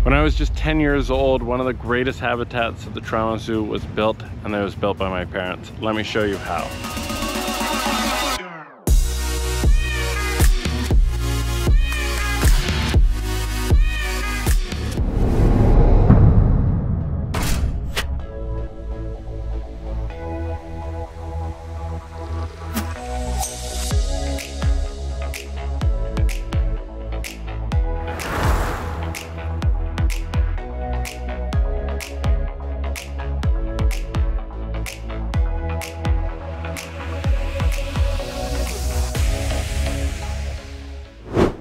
When I was just 10 years old, one of the greatest habitats of the Toronto Zoo was built, and it was built by my parents. Let me show you how.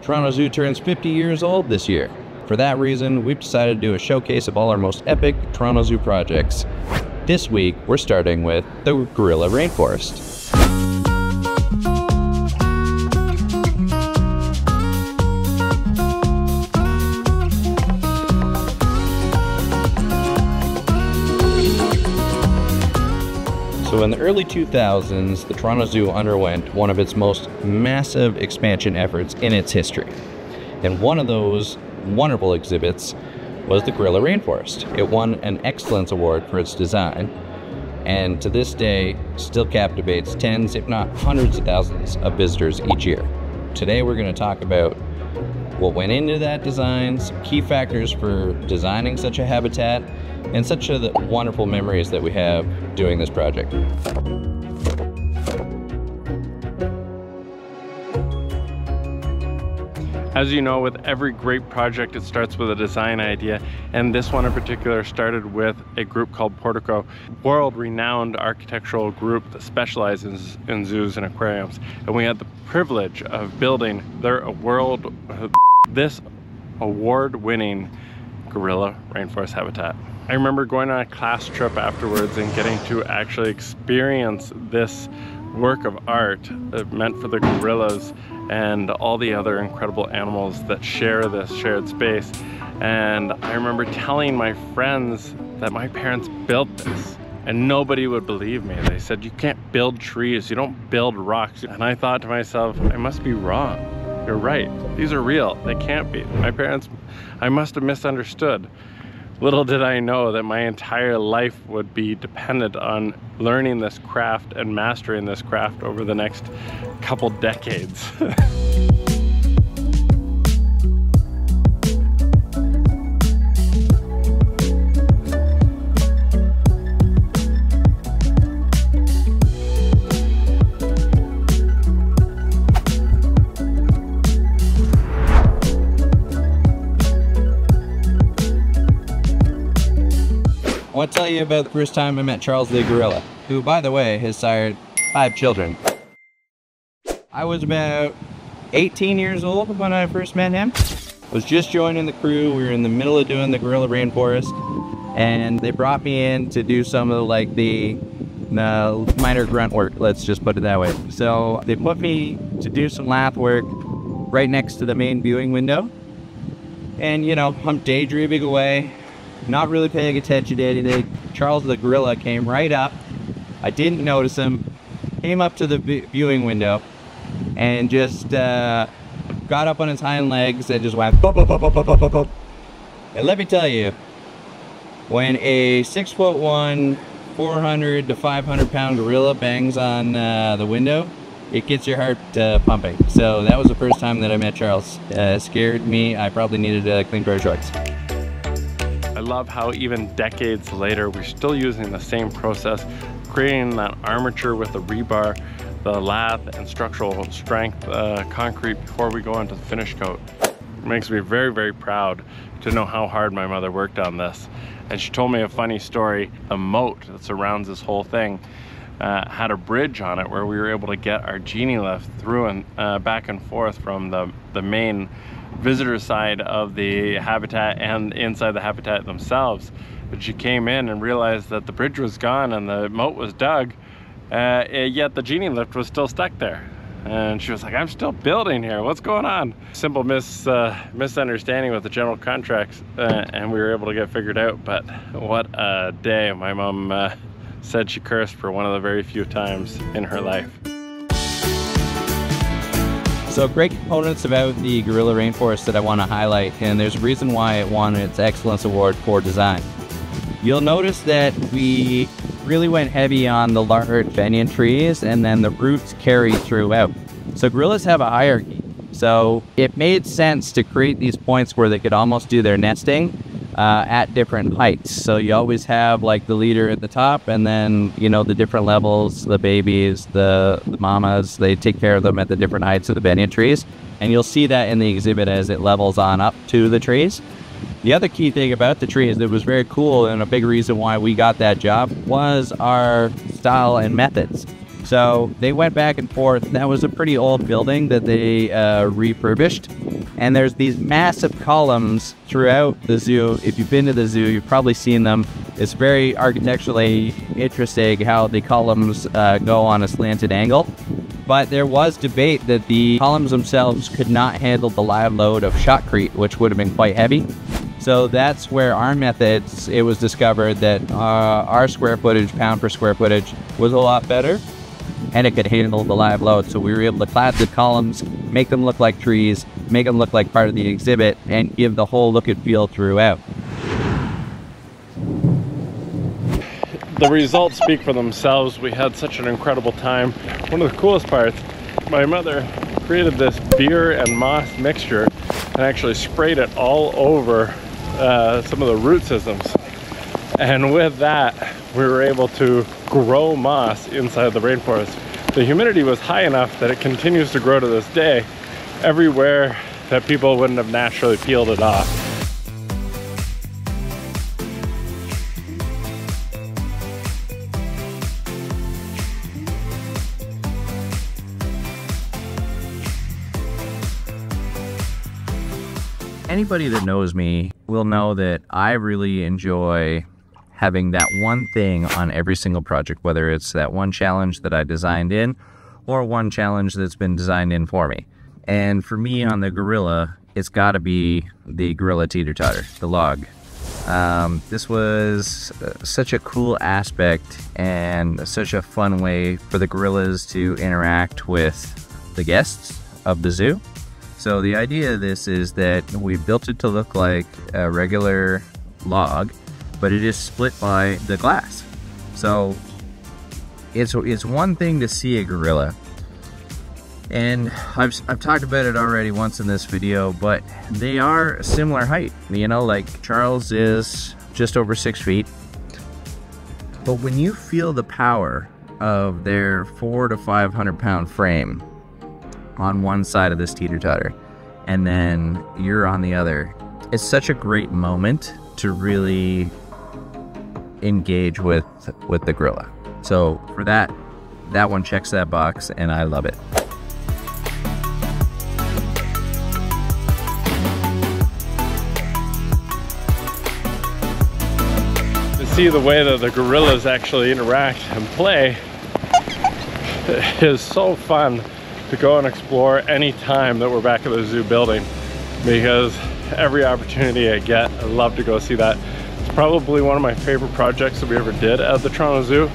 Toronto Zoo turns 50 years old this year. For that reason, we've decided to do a showcase of all our most epic Toronto Zoo projects. This week, we're starting with the Gorilla Rainforest. So in the early 2000s, the Toronto Zoo underwent one of its most massive expansion efforts in its history. And one of those wonderful exhibits was the Gorilla Rainforest. It won an Excellence Award for its design, and to this day still captivates tens, if not hundreds of thousands of visitors each year. Today we're going to talk about what went into that design, some key factors for designing such a habitat, and such the wonderful memories that we have doing this project. As you know, with every great project, it starts with a design idea, and this one in particular started with a group called Portico, world-renowned architectural group that specializes in zoos and aquariums. And we had the privilege of building this award-winning gorilla rainforest habitat. I remember going on a class trip afterwards and getting to actually experience this work of art meant for the gorillas and all the other incredible animals that share this shared space. And I remember telling my friends that my parents built this, and nobody would believe me. They said, "You can't build trees, you don't build rocks." And I thought to myself, I must be wrong. You're right, these are real, they can't be. My parents, I must have misunderstood. Little did I know that my entire life would be dependent on learning this craft and mastering this craft over the next couple decades. I want to tell you about the first time I met Charles the gorilla, who, by the way, has sired 5 children. I was about 18 years old when I first met him. I was just joining the crew. We were in the middle of doing the Gorilla Rainforest, and they brought me in to do some of the minor grunt work, let's just put it that way. So they put me to do some lath work right next to the main viewing window. And, you know, I'm daydreaming away, not really paying attention to anything. Charles the gorilla came right up. I didn't notice him. Came up to the viewing window and just got up on his hind legs and just went bop, bop, bop, bop, bop, bop, bop. And let me tell you, when a 6'1", 400 to 500 pound gorilla bangs on the window, it gets your heart pumping. So that was the first time that I met Charles. Scared me. I probably needed a clean pair of shorts. I love how even decades later, we're still using the same process, creating that armature with the rebar, the lath and structural strength concrete before we go into the finish coat. It makes me very, very proud to know how hard my mother worked on this. And she told me a funny story. The moat that surrounds this whole thing had a bridge on it where we were able to get our genie lift through and back and forth from the main visitor side of the habitat and inside the habitat themselves. But she came in and realized that the bridge was gone and the moat was dug, yet the genie lift was still stuck there. And she was like, "I'm still building here, what's going on?" Simple misunderstanding with the general contracts, and we were able to get figured out. But what a day. My mom said she cursed for one of the very few times in her life. So great components about the Gorilla Rainforest that I want to highlight, and there's a reason why it won its Excellence Award for design. You'll notice that we really went heavy on the large banyan trees, and then the roots carry throughout. So gorillas have a hierarchy. So it made sense to create these points where they could almost do their nesting at different heights. So you always have like the leader at the top, and then, you know, the different levels, the babies, the mamas, they take care of them at the different heights of the banyan trees. And you'll see that in the exhibit as it levels on up to the trees. The other key thing about the trees that was very cool, and a big reason why we got that job, was our style and methods. So they went back and forth. That was a pretty old building that they refurbished. And there's these massive columns throughout the zoo. If you've been to the zoo, you've probably seen them. It's very architecturally interesting how the columns go on a slanted angle. But there was debate that the columns themselves could not handle the live load of shotcrete, which would have been quite heavy. So that's where our methods, it was discovered that our square footage, pound per square footage, was a lot better, and it could handle the live load. So we were able to clad the columns, make them look like trees, make them look like part of the exhibit, and give the whole look and feel throughout. The results speak for themselves. We had such an incredible time. One of the coolest parts, my mother created this beer and moss mixture and actually sprayed it all over some of the root systems. And with that, we were able to grow moss inside the rainforest. The humidity was high enough that it continues to grow to this day everywhere that people wouldn't have naturally peeled it off. Anybody that knows me will know that I really enjoy having that one thing on every single project, whether it's that one challenge that I designed in or one challenge that's been designed in for me. And for me on the Gorilla, it's got to be the Gorilla teeter-totter, the log. This was such a cool aspect and such a fun way for the gorillas to interact with the guests of the zoo. So the idea of this is that we built it to look like a regular log, but it is split by the glass. So it's one thing to see a gorilla, and I've talked about it already once in this video, but they are a similar height. You know, like Charles is just over 6 feet, but when you feel the power of their 400 to 500 pound frame on one side of this teeter-totter, and then you're on the other, it's such a great moment to really engage with the gorilla. So for that one checks that box, and I love it. To see the way that the gorillas actually interact and play is so fun to go and explore any time that we're back at the zoo building, because every opportunity I get, I love to go see that. It's probably one of my favorite projects that we ever did at the Toronto Zoo,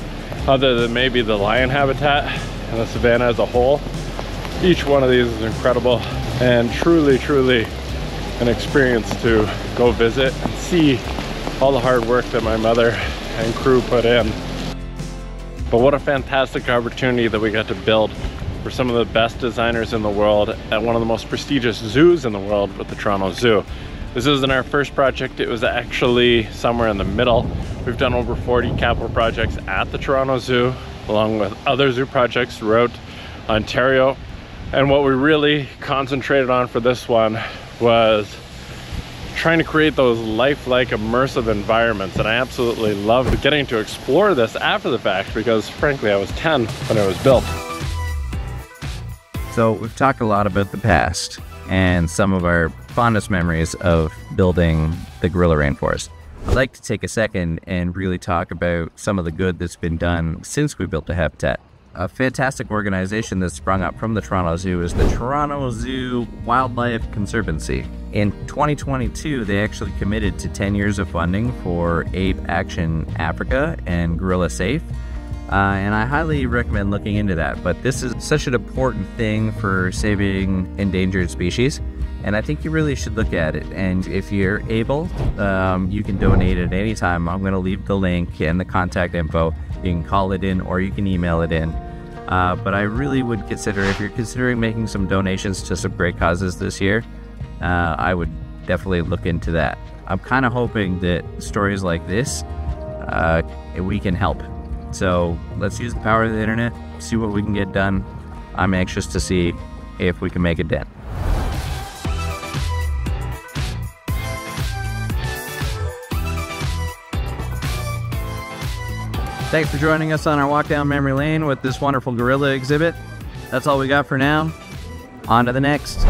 other than maybe the lion habitat and the savannah as a whole. Each one of these is incredible and truly an experience to go visit and see all the hard work that my mother and crew put in. But what a fantastic opportunity that we got to build for some of the best designers in the world at one of the most prestigious zoos in the world with the Toronto Zoo. This isn't our first project, it was actually somewhere in the middle. We've done over 40 capital projects at the Toronto Zoo, along with other zoo projects throughout Ontario. And what we really concentrated on for this one was trying to create those lifelike immersive environments. And I absolutely loved getting to explore this after the fact, because frankly I was 10 when it was built. So we've talked a lot about the past and some of our fondest memories of building the Gorilla Rainforest. I'd like to take a second and really talk about some of the good that's been done since we built the habitat. A fantastic organization that's sprung up from the Toronto Zoo is the Toronto Zoo Wildlife Conservancy. In 2022, they actually committed to 10 years of funding for Ape Action Africa and Gorilla Safe. And I highly recommend looking into that. But this is such an important thing for saving endangered species, and I think you really should look at it. And if you're able, you can donate at any time. I'm going to leave the link and the contact info. You can call it in or you can email it in. But I really would consider, if you're considering making some donations to some great causes this year, I would definitely look into that. I'm kind of hoping that stories like this, we can help. So let's use the power of the internet, see what we can get done. I'm anxious to see if we can make a dent. Thanks for joining us on our walk down memory lane with this wonderful gorilla exhibit. That's all we got for now. On to the next.